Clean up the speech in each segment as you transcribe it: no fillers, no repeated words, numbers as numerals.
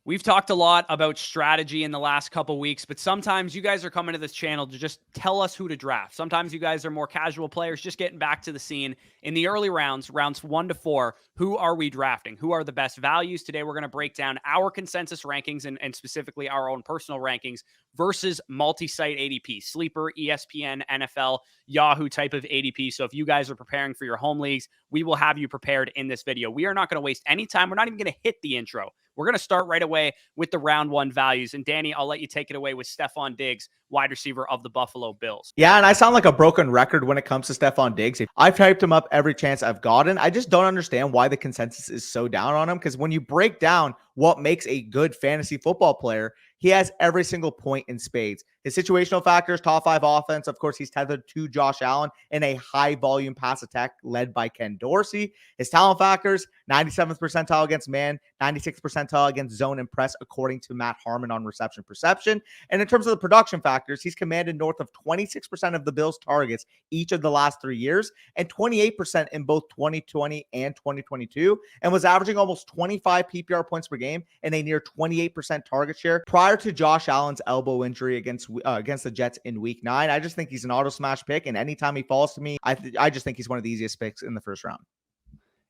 We've talked a lot about strategy in the last couple weeks, but sometimes you guys are coming to this channel to just tell us who to draft. Sometimes you guys are more casual players, just getting back to the scene. In the early rounds 1 to 4, who are we drafting? Who are the best values? Today, we're going to break down our consensus rankings and specifically our own personal rankings versus multi-site ADP, Sleeper, ESPN, NFL, Yahoo type of ADP. So if you guys are preparing for your home leagues, we will have you prepared in this video. We are not going to waste any time. We're not even going to hit the intro. We're going to start right away with the round 1 values. And Danny, I'll let you take it away with Stefon Diggs, wide receiver of the Buffalo Bills. Yeah, and I sound like a broken record when it comes to Stefon Diggs. I've typed him up every chance I've gotten. I just don't understand why the consensus is so down on him, because when you break down what makes a good fantasy football player, he has every single point in spades. His situational factors, top 5 offense. Of course, he's tethered to Josh Allen in a high volume pass attack led by Ken Dorsey. His talent factors, 97th percentile against man, 96th percentile against zone and press, according to Matt Harmon on reception perception. And in terms of the production factors, he's commanded north of 26% of the Bills' targets each of the last 3 years, and 28% in both 2020 and 2022, and was averaging almost 25 PPR points per game and a near 28% target share prior to Josh Allen's elbow injury against the Jets in Week 9. I just think he's an auto smash pick, and anytime he falls to me, I just think he's one of the easiest picks in the first round.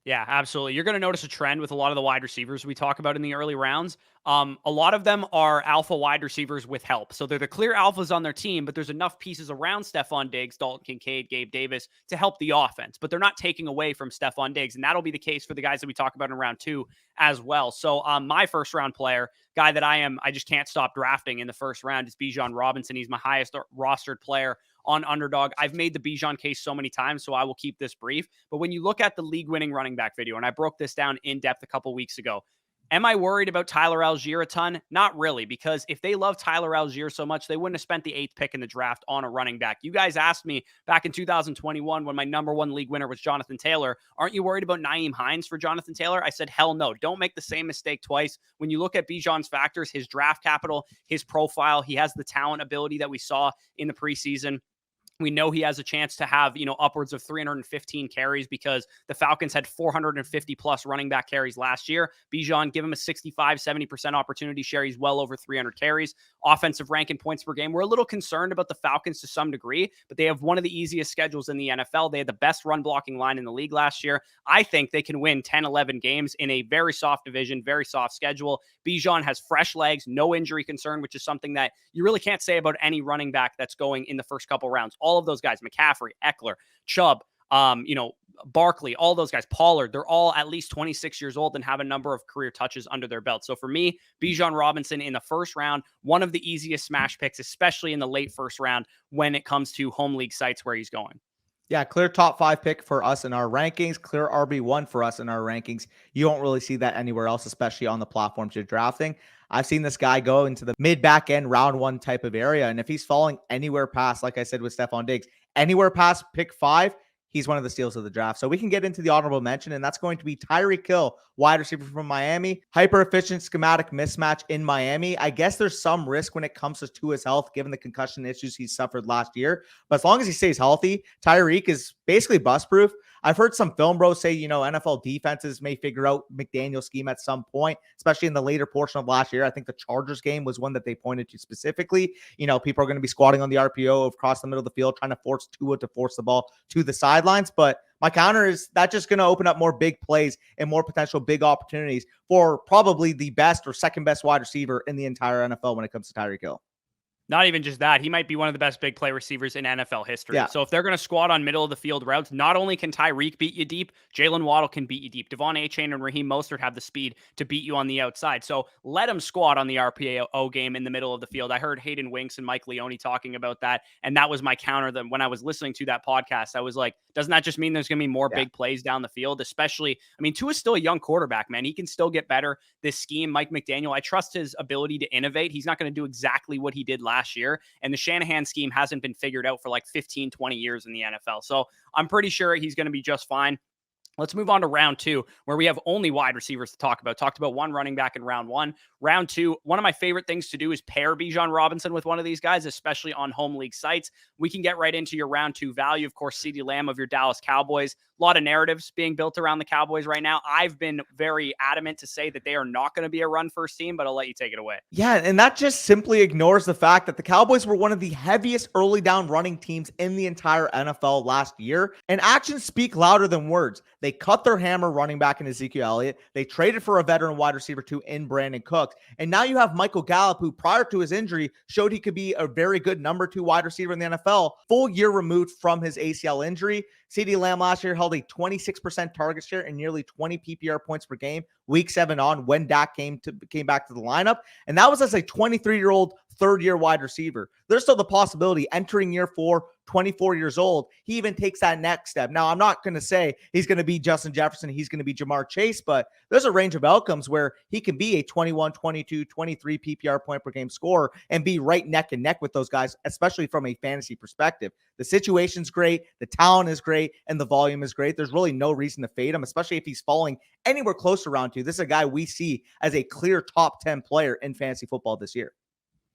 Yeah, absolutely. You're going to notice a trend with a lot of the wide receivers we talk about in the early rounds. A lot of them are alpha wide receivers with help. So they're the clear alphas on their team, but there's enough pieces around Stefon Diggs, Dalton Kincaid, Gabe Davis to help the offense, but they're not taking away from Stefon Diggs. And that'll be the case for the guys that we talk about in round 2 as well. So my first round player, guy that I just can't stop drafting in the first round, is Bijan Robinson. He's my highest rostered player on Underdog. I've made the Bijan case so many times, so I will keep this brief. But when you look at the league-winning running back video, and I broke this down in depth a couple weeks ago, am I worried about Tyler Algier a ton? Not really, because if they love Tyler Algier so much, they wouldn't have spent the 8th pick in the draft on a running back. You guys asked me back in 2021 when my number 1 league winner was Jonathan Taylor, aren't you worried about Nyheim Hines for Jonathan Taylor? I said, hell no. Don't make the same mistake twice. When you look at Bijan's factors, his draft capital, his profile, he has the talent ability that we saw in the preseason. We know he has a chance to have, upwards of 315 carries because the Falcons had 450 plus running back carries last year. Bijan, give him a 65, 70% opportunity share. He's well over 300 carries. Offensive rank in points per game. We're a little concerned about the Falcons to some degree, but they have one of the easiest schedules in the NFL. They had the best run blocking line in the league last year. I think they can win 10, 11 games in a very soft division, very soft schedule. Bijan has fresh legs, no injury concern, which is something that you really can't say about any running back that's going in the first couple rounds. All of those guys, McCaffrey, Eckler, Chubb, Barkley, all those guys, Pollard, they're all at least 26 years old and have a number of career touches under their belt. So for me, Bijan Robinson in the first round, one of the easiest smash picks, especially in the late first round when it comes to home league sites where he's going. Yeah, clear top 5 pick for us in our rankings, clear RB1 for us in our rankings. You won't really see that anywhere else, especially on the platforms you're drafting. I've seen this guy go into the mid-back end round 1 type of area, and if he's falling anywhere past, like I said with Stefon Diggs, anywhere past pick 5, he's one of the steals of the draft. So we can get into the honorable mention, and that's going to be Tyreek Hill, wide receiver from Miami. Hyper-efficient schematic mismatch in Miami. I guess there's some risk when it comes to his health, given the concussion issues he suffered last year. But as long as he stays healthy, Tyreek is basically bust-proof. I've heard some film bros say, NFL defenses may figure out McDaniel's scheme at some point, especially in the later portion of last year. I think the Chargers game was one that they pointed to specifically. People are going to be squatting on the RPO across the middle of the field, trying to force Tua to force the ball to the sidelines. But my counter is that just going to open up more big plays and more potential big opportunities for probably the best or second best wide receiver in the entire NFL when it comes to Tyreek Hill. Not even just that, he might be one of the best big play receivers in NFL history. Yeah. So if they're going to squat on middle of the field routes, not only can Tyreek beat you deep, Jalen Waddle can beat you deep. Devon Achane and Raheem Mostert have the speed to beat you on the outside. So let him squat on the RPO game in the middle of the field. I heard Hayden Winks and Mike Leone talking about that, and that was my counter. That when I was listening to that podcast, I was like, doesn't that just mean there's going to be more big plays down the field? Especially, Tua's still a young quarterback, man. He can still get better. This scheme, Mike McDaniel, I trust his ability to innovate. He's not going to do exactly what he did last year. And the Shanahan scheme hasn't been figured out for like 15, 20 years in the NFL. So I'm pretty sure he's going to be just fine. Let's move on to round 2, where we have only wide receivers to talk about. Talked about one running back in round 1. Round 2, one of my favorite things to do is pair Bijan Robinson with one of these guys, especially on home league sites. We can get right into your round 2 value. Of course, CeeDee Lamb of your Dallas Cowboys. A lot of narratives being built around the Cowboys right now. I've been very adamant to say that they are not going to be a run-first team, but I'll let you take it away. Yeah, and that just simply ignores the fact that the Cowboys were one of the heaviest early down running teams in the entire NFL last year. And actions speak louder than words. They cut their hammer running back in Ezekiel Elliott. They traded for a veteran wide receiver too in Brandon Cooks. And now you have Michael Gallup, who prior to his injury showed he could be a very good number 2 wide receiver in the NFL, full year removed from his ACL injury. CeeDee Lamb last year held a 26% target share and nearly 20 PPR points per game, week 7 on, when Dak came back to the lineup. And that was as a 23-year-old third-year wide receiver. There's still the possibility entering year 4, 24 years old, he even takes that next step. Now, I'm not going to say he's going to be Justin Jefferson, he's going to be Ja'Marr Chase, but there's a range of outcomes where he can be a 21, 22, 23 PPR point per game scorer and be right neck and neck with those guys, especially from a fantasy perspective. The situation's great, the talent is great, and the volume is great. There's really no reason to fade him, especially if he's falling anywhere close to round 2. This is a guy we see as a clear top 10 player in fantasy football this year.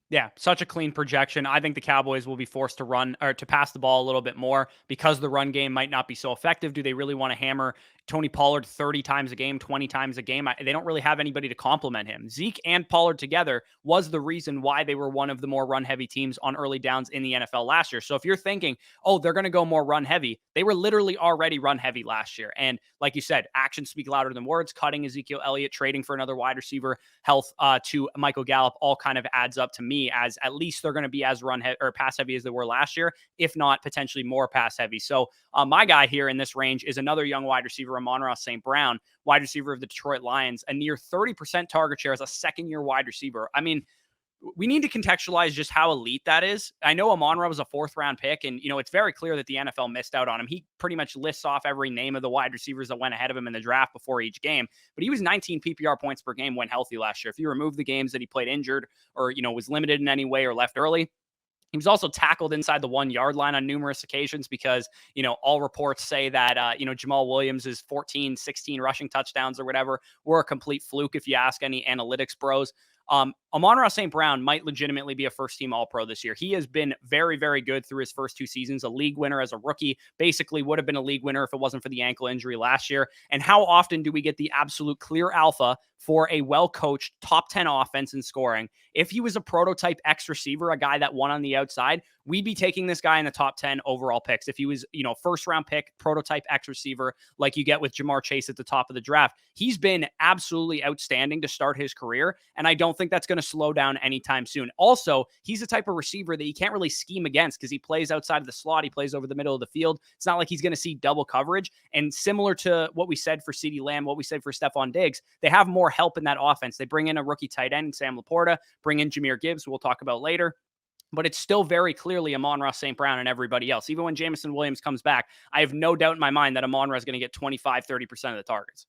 Yeah, such a clean projection. I think the Cowboys will be forced to run or to pass the ball a little bit more because the run game might not be so effective. Do they really want to hammer Tony Pollard 30 times a game, 20 times a game? They don't really have anybody to complement him. Zeke and Pollard together was the reason why they were one of the more run-heavy teams on early downs in the NFL last year. So if you're thinking, oh, they're going to go more run-heavy, they were literally already run-heavy last year. And like you said, actions speak louder than words. Cutting Ezekiel Elliott, trading for another wide receiver, health to Michael Gallup, all kind of adds up to me as at least they're going to be as pass heavy as they were last year, if not potentially more pass heavy. So my guy here in this range is another young wide receiver, Amon-Ra St. Brown, wide receiver of the Detroit Lions, a near 30% target share as a second-year wide receiver. I mean, we need to contextualize just how elite that is. I know Amon-Ra was a 4th-round pick, and, it's very clear that the NFL missed out on him. He pretty much lists off every name of the wide receivers that went ahead of him in the draft before each game, but he was 19 PPR points per game when healthy last year. If you remove the games that he played injured or, was limited in any way or left early, he was also tackled inside the 1-yard line on numerous occasions because, all reports say that, Jamal Williams' 14, 16 rushing touchdowns or whatever were a complete fluke if you ask any analytics bros. Amon-Ra St. Brown might legitimately be a first-team All-Pro this year. He has been very, very good through his first 2 seasons, a league winner as a rookie, basically would have been a league winner if it wasn't for the ankle injury last year. And how often do we get the absolute clear alpha for a well-coached top 10 offense in scoring? If he was a prototype X receiver, a guy that won on the outside, we'd be taking this guy in the top 10 overall picks. If he was, first-round pick, prototype X receiver, like you get with Ja'Marr Chase at the top of the draft, he's been absolutely outstanding to start his career, and I don't think that's going to slow down anytime soon. Also, he's the type of receiver that you can't really scheme against because he plays outside of the slot. He plays over the middle of the field. It's not like he's going to see double coverage. And similar to what we said for CeeDee Lamb, what we said for Stefon Diggs, they have more help in that offense. They bring in a rookie tight end, Sam Laporta, bring in Jahmyr Gibbs, who we'll talk about later. But it's still very clearly Amon-Ra St. Brown and everybody else. Even when Jameson Williams comes back, I have no doubt in my mind that Amon-Ra is going to get 25, 30% of the targets.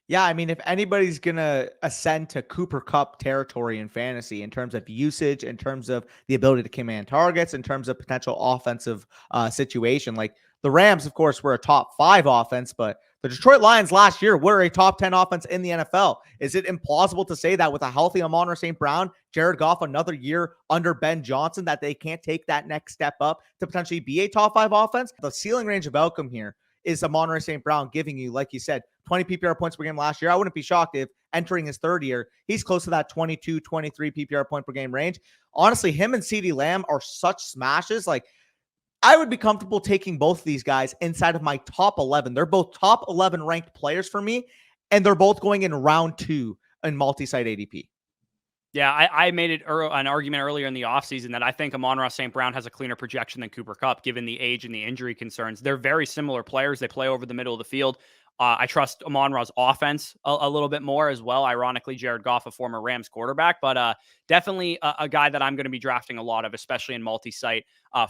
Yeah, I mean, if anybody's going to ascend to Cooper Kupp territory in fantasy in terms of usage, in terms of the ability to command targets, in terms of potential offensive situation, like the Rams, of course, were a top 5 offense, but the Detroit Lions last year were a top 10 offense in the NFL. Is it implausible to say that with a healthy Amon-Ra St. Brown, Jared Goff, another year under Ben Johnson, that they can't take that next step up to potentially be a top 5 offense? The ceiling range of outcome here is Amon-Ra St. Brown giving you, like you said, 20 PPR points per game last year. I wouldn't be shocked if entering his 3rd year, he's close to that 22, 23 PPR point per game range. Honestly, him and CeeDee Lamb are such smashes. Like, I would be comfortable taking both of these guys inside of my top 11. They're both top 11 ranked players for me, and they're both going in round 2 in multi-site ADP. Yeah, I made it an argument earlier in the offseason that I think Amon-Ra St. Brown has a cleaner projection than Cooper Kupp, given the age and the injury concerns. They're very similar players. They play over the middle of the field. I trust Amon-Ra's offense a little bit more as well. Ironically, Jared Goff, a former Rams quarterback, but definitely a guy that I'm going to be drafting a lot of, especially in multi-site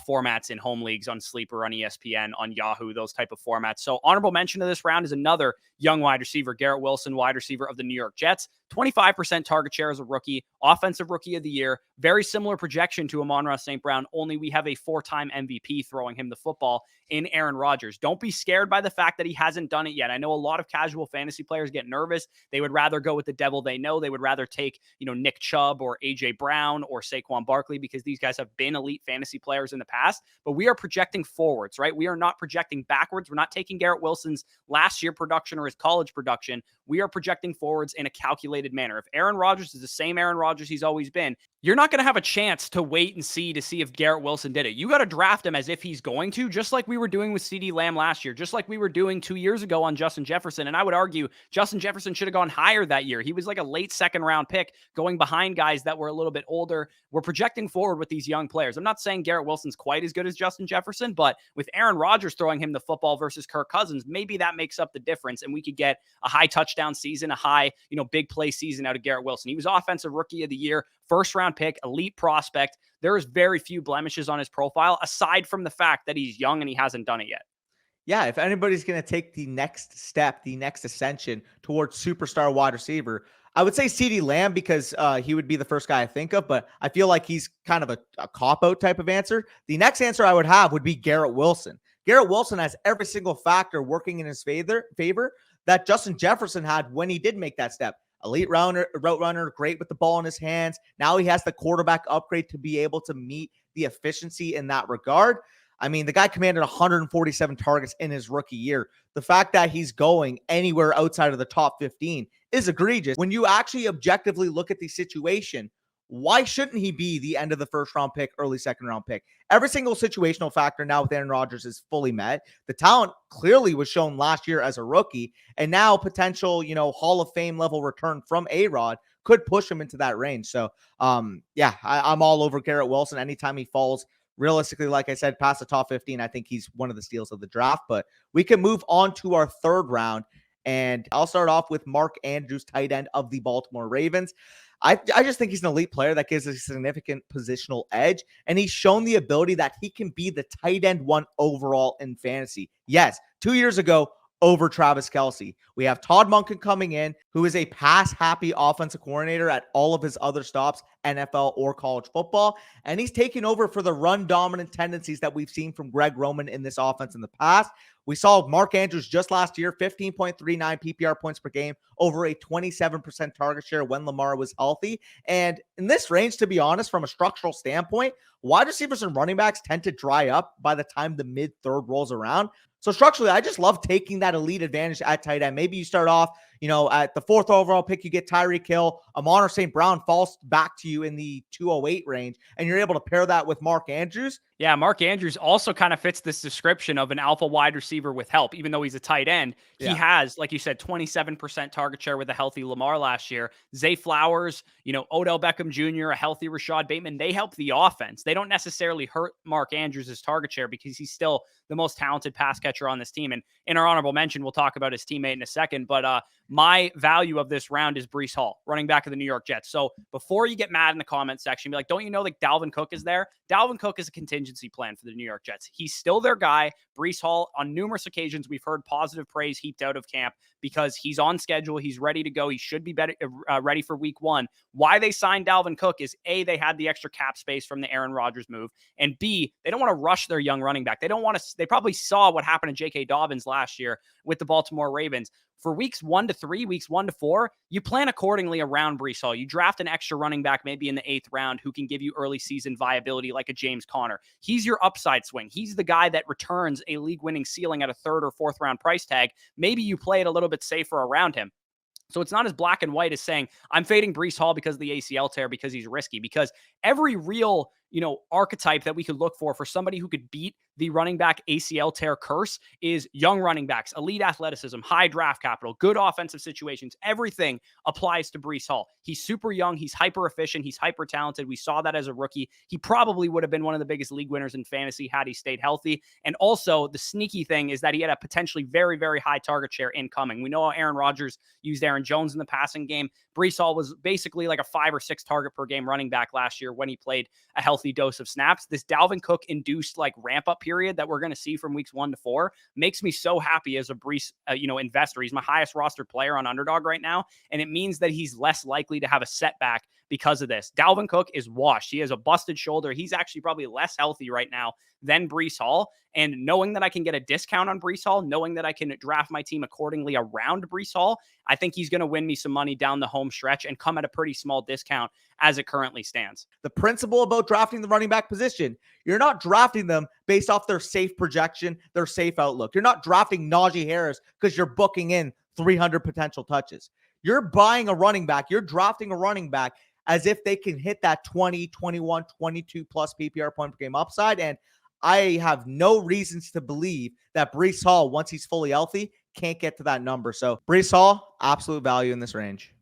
formats in home leagues, on Sleeper, on ESPN, on Yahoo, those type of formats. So honorable mention of this round is another young wide receiver, Garrett Wilson, wide receiver of the New York Jets. 25% target share as a rookie, offensive rookie of the year. Very similar projection to Amon-Ra St. Brown, only we have a 4-time MVP throwing him the football in Aaron Rodgers. Don't be scared by the fact that he hasn't done it yet. I know a lot of casual fantasy players get nervous. They would rather go with the devil they know. They would rather take, Nick Chubb or AJ Brown or Saquon Barkley because these guys have been elite fantasy players in the past. But we are projecting forwards, right? We are not projecting backwards. We're not taking Garrett Wilson's last year production or his college production. We are projecting forwards in a calculated manner. If Aaron Rodgers is the same Aaron Rodgers he's always been, you're not going to have a chance to wait and see if Garrett Wilson did it. You got to draft him as if he's going to, just like we were doing with CeeDee Lamb last year, just like we were doing 2 years ago on Justin Jefferson. And I would argue Justin Jefferson should have gone higher that year. He was like a late second round pick going behind guys that were a little bit older. We're projecting forward with these young players. I'm not saying Garrett Wilson's quite as good as Justin Jefferson, but with Aaron Rodgers throwing him the football versus Kirk Cousins, maybe that makes up the difference. And we could get a high touchdown season, a high, big play season out of Garrett Wilson. He was offensive rookie of the year, first round pick, elite prospect. There is very few blemishes on his profile, aside from the fact that he's young and he hasn't done it yet. Yeah, if anybody's going to take the next step, the next ascension towards superstar wide receiver, I would say CeeDee Lamb because he would be the first guy I think of, but I feel like he's kind of a cop-out type of answer. The next answer I would have would be Garrett Wilson. Garrett Wilson has every single factor working in his favor that Justin Jefferson had when he did make that step. Elite route runner, great with the ball in his hands. Now he has the quarterback upgrade to be able to meet the efficiency in that regard. I mean, the guy commanded 147 targets in his rookie year. The fact that he's going anywhere outside of the top 15 is egregious. When you actually objectively look at the situation, why shouldn't he be the end of the first round pick, early second round pick? Every single situational factor now with Aaron Rodgers is fully met. The talent clearly was shown last year as a rookie, and now potential, Hall of Fame level return from A-Rod could push him into that range. So, I'm all over Garrett Wilson. Anytime he falls, realistically, like I said, past the top 15, I think he's one of the steals of the draft. But we can move on to our third round, and I'll start off with Mark Andrews, tight end of the Baltimore Ravens. I just think he's an elite player that gives a significant positional edge, and he's shown the ability that he can be the tight end 1 overall in fantasy. Yes, 2 years ago, over Travis Kelce. We have Todd Monken coming in, who is a pass-happy offensive coordinator at all of his other stops, NFL or college football, and he's taken over for the run-dominant tendencies that we've seen from Greg Roman in this offense in the past. We saw Mark Andrews just last year, 15.39 PPR points per game, over a 27% target share when Lamar was healthy. And in this range, to be honest, from a structural standpoint, wide receivers and running backs tend to dry up by the time the mid-third rolls around. So structurally, I just love taking that elite advantage at tight end. Maybe you start off, at the 4th overall pick, you get Tyreek Hill. Amon-Ra St. Brown falls back to you in the 208 range, and you're able to pair that with Mark Andrews. Yeah, Mark Andrews also kind of fits this description of an alpha wide receiver with help, even though he's a tight end. He has, like you said, 27% target share with a healthy Lamar last year. Zay Flowers, Odell Beckham Jr., a healthy Rashad Bateman, they help the offense. They don't necessarily hurt Mark Andrews' target share because he's still the most talented pass catcher on this team. And in our honorable mention, we'll talk about his teammate in a second. But my value of this round is Breece Hall, running back of the New York Jets. So before you get mad in the comment section, be like, don't you know that Dalvin Cook is there? Dalvin Cook is a contingency plan for the New York Jets. He's still their guy. Breece Hall, on numerous occasions, we've heard positive praise heaped out of camp because he's on schedule. He's ready to go. He should be ready for week 1. Why they signed Dalvin Cook is A, they had the extra cap space from the Aaron Rodgers move, and B, they don't want to rush their young running back. They probably saw what happened to J.K. Dobbins last year with the Baltimore Ravens. For weeks 1 to 3, weeks 1 to 4, you plan accordingly around Breece Hall. You draft an extra running back maybe in the 8th round who can give you early season viability like a James Conner. He's your upside swing. He's the guy that returns a league-winning ceiling at a 3rd or 4th round price tag. Maybe you play it a little bit safer around him. So it's not as black and white as saying, I'm fading Breece Hall because of the ACL tear because he's risky. Because every real, archetype that we could look for somebody who could beat the running back ACL tear curse is young running backs, elite athleticism, high draft capital, good offensive situations. Everything applies to Breece Hall. He's super young. He's hyper efficient. He's hyper talented. We saw that as a rookie. He probably would have been one of the biggest league winners in fantasy had he stayed healthy. And also the sneaky thing is that he had a potentially very, very high target share incoming. We know how Aaron Rodgers used Aaron Jones in the passing game. Breece Hall was basically like a 5 or 6 target per game running back last year when he played a healthy dose of snaps. This Dalvin Cook induced like ramp up period that we're going to see from weeks 1 to 4 makes me so happy as a Breece, investor. He's my highest rostered player on Underdog right now. And it means that he's less likely to have a setback because of this. Dalvin Cook is washed. He has a busted shoulder. He's actually probably less healthy right now than Breece Hall. And knowing that I can get a discount on Breece Hall, knowing that I can draft my team accordingly around Breece Hall, I think he's going to win me some money down the home stretch and come at a pretty small discount as it currently stands. The principle about drafting the running back position, you're not drafting them based off their safe projection, their safe outlook. You're not drafting Najee Harris because you're booking in 300 potential touches. You're buying a running back. You're drafting a running back as if they can hit that 20, 21, 22 plus PPR point per game upside. And I have no reasons to believe that Breece Hall, once he's fully healthy, can't get to that number. So Breece Hall, absolute value in this range.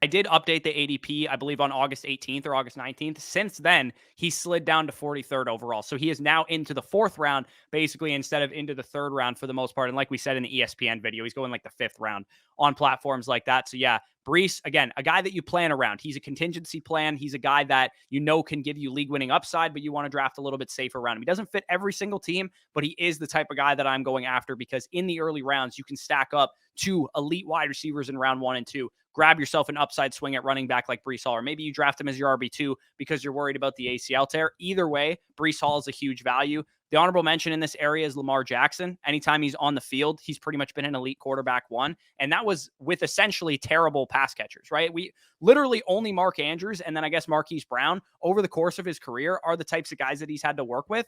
I did update the ADP, I believe, on August 18th or August 19th. Since then, he slid down to 43rd overall. So he is now into the 4th round, basically, instead of into the 3rd round for the most part. And like we said in the ESPN video, he's going like the 5th round on platforms like that. So yeah, Breece, again, a guy that you plan around. He's a contingency plan. He's a guy that you know can give you league-winning upside, but you want to draft a little bit safer around him. He doesn't fit every single team, but he is the type of guy that I'm going after because in the early rounds, you can stack up 2 elite wide receivers in round 1 and 2. Grab yourself an upside swing at running back like Breece Hall, or maybe you draft him as your RB2 because you're worried about the ACL tear. Either way, Breece Hall is a huge value. The honorable mention in this area is Lamar Jackson. Anytime he's on the field, he's pretty much been an elite quarterback 1. And that was with essentially terrible pass catchers, right? We literally only Mark Andrews and then I guess Marquise Brown over the course of his career are the types of guys that he's had to work with.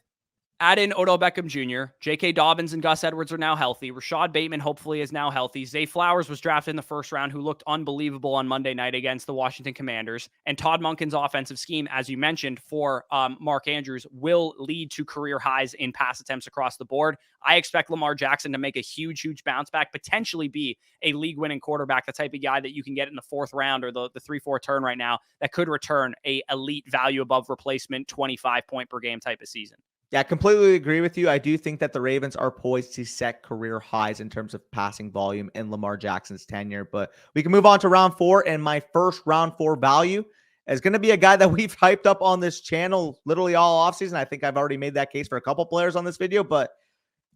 Add in Odell Beckham Jr., J.K. Dobbins and Gus Edwards are now healthy. Rashad Bateman hopefully is now healthy. Zay Flowers was drafted in the 1st round, who looked unbelievable on Monday night against the Washington Commanders. And Todd Monken's offensive scheme, as you mentioned, for Mark Andrews will lead to career highs in pass attempts across the board. I expect Lamar Jackson to make a huge, huge bounce back, potentially be a league-winning quarterback, the type of guy that you can get in the 4th round or the 3-4 turn right now that could return a elite value above replacement 25 point per game type of season. Yeah, I completely agree with you. I do think that the Ravens are poised to set career highs in terms of passing volume in Lamar Jackson's tenure. But we can move on to round 4. And my first round 4 value is going to be a guy that we've hyped up on this channel literally all offseason. I think I've already made that case for a couple players on this video. But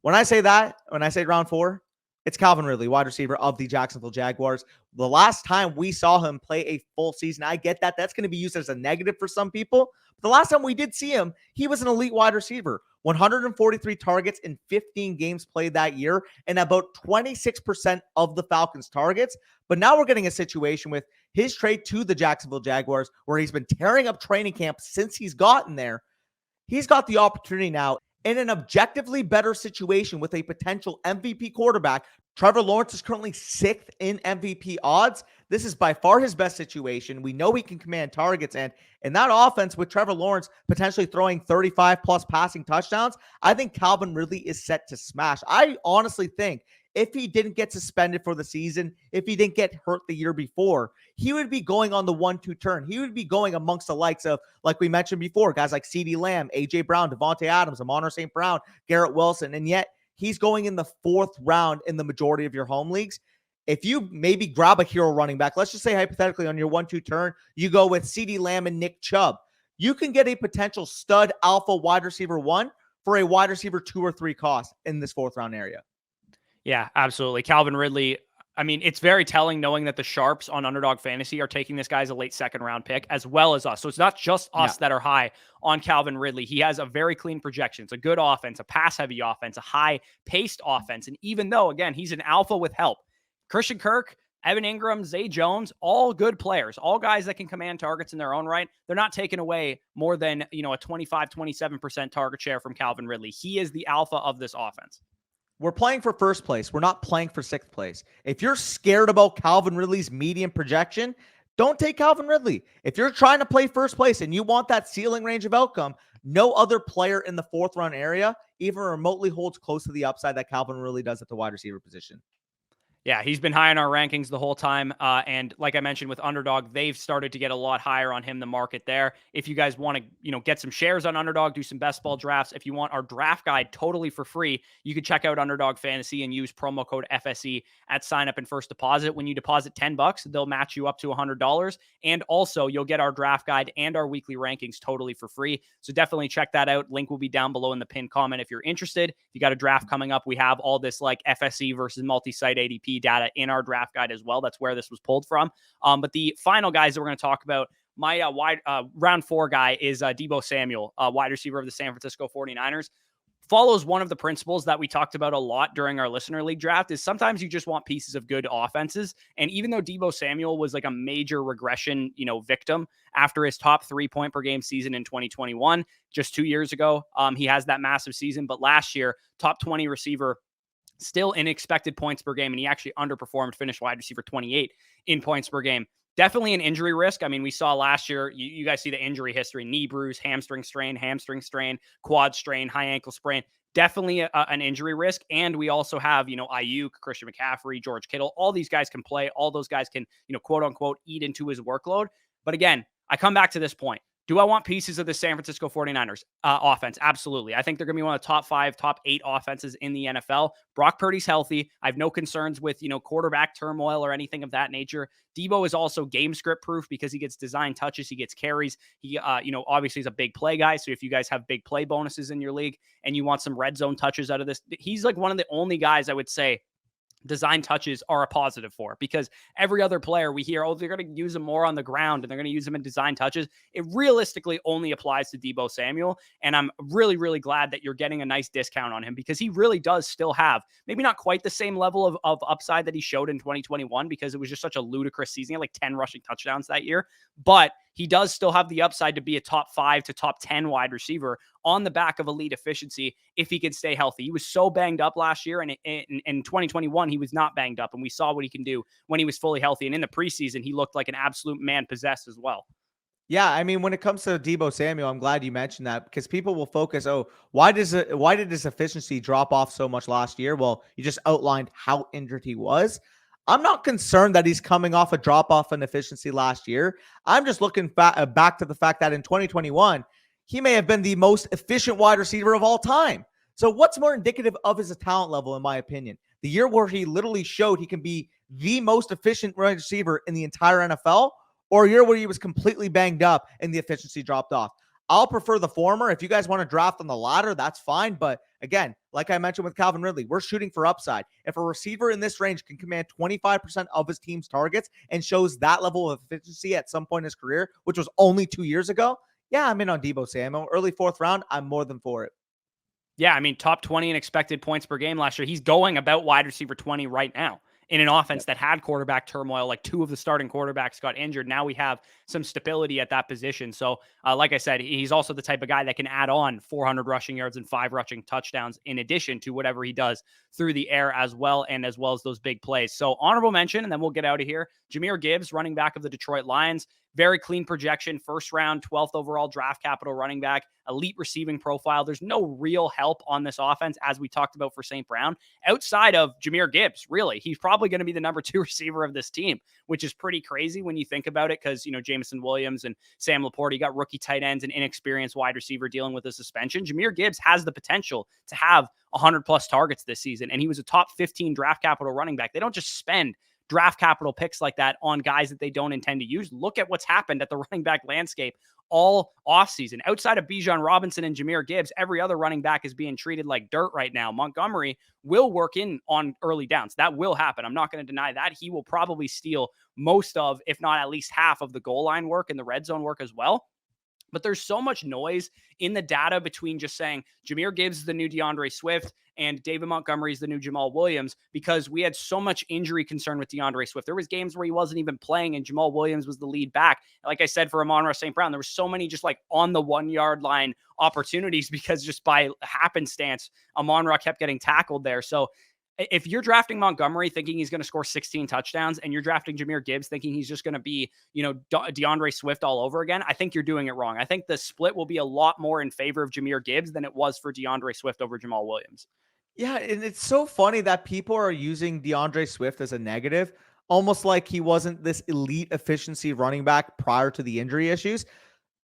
when I say round 4, it's Calvin Ridley, wide receiver of the Jacksonville Jaguars. The last time we saw him play a full season, I get that. That's going to be used as a negative for some people. But the last time we did see him, he was an elite wide receiver. 143 targets in 15 games played that year, and about 26% of the Falcons' targets. But now we're getting a situation with his trade to the Jacksonville Jaguars, where he's been tearing up training camp since he's gotten there. He's got the opportunity now in an objectively better situation with a potential MVP quarterback. Trevor Lawrence is currently 6th in MVP odds. This is by far his best situation. We know he can command targets. And in that offense, with Trevor Lawrence potentially throwing 35 plus passing touchdowns, I think Calvin Ridley is set to smash. I honestly think if he didn't get suspended for the season, if he didn't get hurt the year before, he would be going on the 1-2 turn. He would be going amongst the likes of, like we mentioned before, guys like CeeDee Lamb, A.J. Brown, Devontae Adams, Amon-Ra St. Brown, Garrett Wilson, and yet he's going in the 4th round in the majority of your home leagues. If you maybe grab a hero running back, let's just say hypothetically on your 1-2 turn, you go with CeeDee Lamb and Nick Chubb, you can get a potential stud alpha wide receiver 1 for a wide receiver 2 or 3 cost in this 4th round area. Yeah, absolutely. Calvin Ridley, I mean, it's very telling knowing that the Sharps on Underdog Fantasy are taking this guy as a late 2nd round pick as well as us. So it's not just us that are high on Calvin Ridley. He has a very clean projection. It's a good offense, a pass-heavy offense, a high-paced offense. And even though, again, he's an alpha with help, Christian Kirk, Evan Ingram, Zay Jones, all good players, all guys that can command targets in their own right. They're not taking away more than, a 25, 27% target share from Calvin Ridley. He is the alpha of this offense. We're playing for 1st place. We're not playing for 6th place. If you're scared about Calvin Ridley's median projection, don't take Calvin Ridley. If you're trying to play 1st place and you want that ceiling range of outcome, no other player in the 4th round area even remotely holds close to the upside that Calvin Ridley does at the wide receiver position. Yeah, he's been high in our rankings the whole time. And like I mentioned with Underdog, they've started to get a lot higher on him, the market there. If you guys want to, get some shares on Underdog, do some best ball drafts. If you want our draft guide totally for free, you can check out Underdog Fantasy and use promo code FSE at sign up and first deposit. When you deposit $10, they'll match you up to $100. And also you'll get our draft guide and our weekly rankings totally for free. So definitely check that out. Link will be down below in the pinned comment if you're interested. If you got a draft coming up, we have all this like FSE versus multi-site ADP data in our draft guide as well. That's where this was pulled from. But the final guys that we're going to talk about My round 4 guy is Deebo Samuel, wide receiver of the San Francisco 49ers. Follows one of the principles that we talked about a lot during our listener league draft is sometimes you just want pieces of good offenses. And even though Deebo Samuel was like a major regression, victim after his top 3 point per game season in 2021, just 2 years ago, he has that massive season. But last year, top 20 receiver, still in expected points per game. And he actually underperformed, finished wide receiver 28 in points per game. Definitely an injury risk. I mean, we saw last year, you guys see the injury history: knee bruise, hamstring strain, quad strain, high ankle sprain. Definitely an injury risk. And we also have, Ayuk, Christian McCaffrey, George Kittle. All these guys can play. All those guys can, quote unquote, eat into his workload. But again, I come back to this point. Do I want pieces of the San Francisco 49ers offense? Absolutely. I think they're going to be one of the top 5, top 8 offenses in the NFL. Brock Purdy's healthy. I have no concerns with, quarterback turmoil or anything of that nature. Deebo is also game script proof because he gets design touches. He gets carries. He, obviously is a big play guy. So if you guys have big play bonuses in your league and you want some red zone touches out of this, he's like one of the only guys I would say design touches are a positive for, because every other player we hear, they're going to use them more on the ground and they're going to use them in design touches. It realistically only applies to Deebo Samuel. And I'm really, really glad that you're getting a nice discount on him, because he really does still have maybe not quite the same level of upside that he showed in 2021, because it was just such a ludicrous season. He had like 10 rushing touchdowns that year, but he does still have the upside to be a top 5 to top 10 wide receiver on the back of elite efficiency if he can stay healthy. He was so banged up last year, and in 2021, he was not banged up, and we saw what he can do when he was fully healthy. And in the preseason, he looked like an absolute man possessed as well. Yeah, I mean, when it comes to Deebo Samuel, I'm glad you mentioned that, because people will focus, why did his efficiency drop off so much last year? Well, you just outlined how injured he was. I'm not concerned that he's coming off a drop off in efficiency last year. I'm just looking back to the fact that in 2021, he may have been the most efficient wide receiver of all time. So what's more indicative of his talent level, in my opinion? The year where he literally showed he can be the most efficient wide receiver in the entire NFL, or a year where he was completely banged up and the efficiency dropped off? I'll prefer the former. If you guys want to draft on the latter, that's fine. But again, like I mentioned with Calvin Ridley, we're shooting for upside. If a receiver in this range can command 25% of his team's targets and shows that level of efficiency at some point in his career, which was only 2 years ago, yeah, I'm in on Deebo Samuel. Early 4th round, I'm more than for it. Yeah, I mean, top 20 in expected points per game last year. He's going about wide receiver 20 right now in an offense that had quarterback turmoil. Like 2 of the starting quarterbacks got injured. Now we have some stability at that position. So like I said, he's also the type of guy that can add on 400 rushing yards and 5 rushing touchdowns in addition to whatever he does through the air as well, and as well as those big plays. So honorable mention, and then we'll get out of here. Jahmyr Gibbs, running back of the Detroit Lions. Very clean projection, 1st round, 12th overall draft capital running back, elite receiving profile. There's no real help on this offense, as we talked about for St. Brown, outside of Jahmyr Gibbs, really. He's probably going to be the number 2 receiver of this team, which is pretty crazy when you think about it, because, Jameson Williams and Sam Laporte, you got rookie tight ends and inexperienced wide receiver dealing with a suspension. Jahmyr Gibbs has the potential to have 100-plus targets this season, and he was a top 15 draft capital running back. They don't just spend draft capital picks like that on guys that they don't intend to use. Look at what's happened at the running back landscape all offseason. Outside of Bijan Robinson and Jahmyr Gibbs, every other running back is being treated like dirt right now. Montgomery will work in on early downs. That will happen. I'm not going to deny that. He will probably steal most of, if not at least half of the goal line work and the red zone work as well. But there's so much noise in the data between just saying Jahmyr Gibbs is the new DeAndre Swift and David Montgomery is the new Jamal Williams, because we had so much injury concern with DeAndre Swift. There was games where he wasn't even playing and Jamal Williams was the lead back. Like I said, for Amon-Ra St. Brown, there were so many just like on the 1-yard line opportunities, because just by happenstance, Amon-Ra kept getting tackled there. So if you're drafting Montgomery thinking he's going to score 16 touchdowns, and you're drafting Jahmyr Gibbs thinking he's just going to be, DeAndre Swift all over again, I think you're doing it wrong. I think the split will be a lot more in favor of Jahmyr Gibbs than it was for DeAndre Swift over Jamal Williams. Yeah, and it's so funny that people are using DeAndre Swift as a negative, almost like he wasn't this elite efficiency running back prior to the injury issues.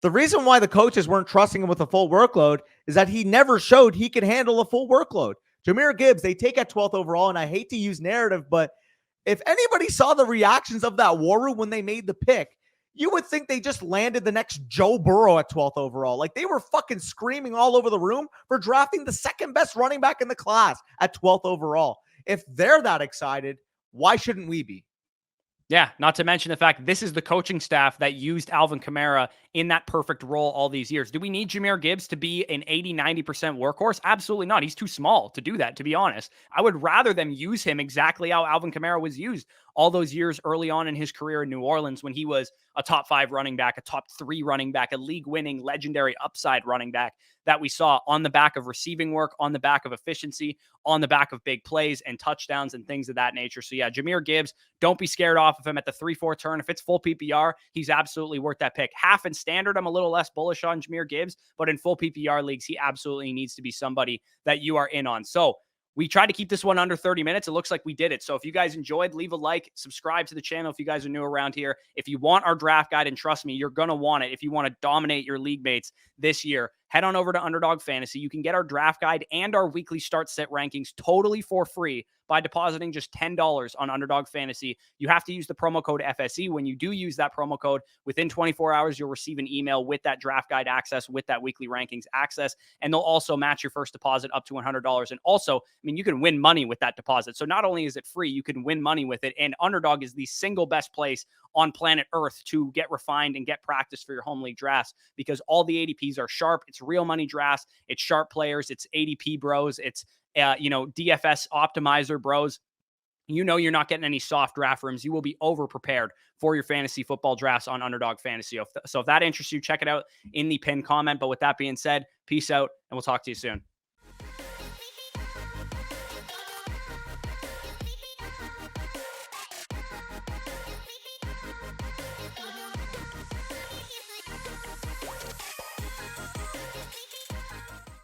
The reason why the coaches weren't trusting him with a full workload is that he never showed he could handle a full workload. Jahmyr Gibbs, they take at 12th overall, and I hate to use narrative, but if anybody saw the reactions of that war room when they made the pick, you would think they just landed the next Joe Burrow at 12th overall. Like, they were fucking screaming all over the room for drafting the 2nd best running back in the class at 12th overall. If they're that excited, why shouldn't we be? Yeah, not to mention the fact this is the coaching staff that used Alvin Kamara in that perfect role all these years. Do we need Jahmyr Gibbs to be an 80, 90% workhorse? Absolutely not. He's too small to do that, to be honest. I would rather them use him exactly how Alvin Kamara was used all those years early on in his career in New Orleans when he was a top 5 running back, a top 3 running back, a league winning, legendary upside running back that we saw on the back of receiving work, on the back of efficiency, on the back of big plays and touchdowns and things of that nature. So yeah, Jahmyr Gibbs, don't be scared off of him at the 3-4 turn. If it's full PPR, he's absolutely worth that pick. Half and standard, I'm a little less bullish on Jahmyr Gibbs, but in full PPR leagues, he absolutely needs to be somebody that you are in on. So we tried to keep this one under 30 minutes. It looks like we did it. So if you guys enjoyed, leave a like, subscribe to the channel if you guys are new around here. If you want our draft guide, and trust me, you're going to want it. If you want to dominate your league mates this year, head on over to Underdog Fantasy. You can get our draft guide and our weekly start set rankings totally for free by depositing just $10 on Underdog Fantasy. You have to use the promo code FSE. When you do use that promo code, within 24 hours, you'll receive an email with that draft guide access, with that weekly rankings access, and they'll also match your first deposit up to $100. And also, I mean, you can win money with that deposit. So not only is it free, you can win money with it. And Underdog is the single best place on planet Earth to get refined and get practice for your home league drafts, because all the ADPs are sharp. It's real money drafts. It's sharp players. It's ADP bros. It's DFS optimizer bros. You know you're not getting any soft draft rooms. You will be over prepared for your fantasy football drafts on Underdog Fantasy. So if that interests you, check it out in the pinned comment. But with that being said, peace out, and we'll talk to you soon.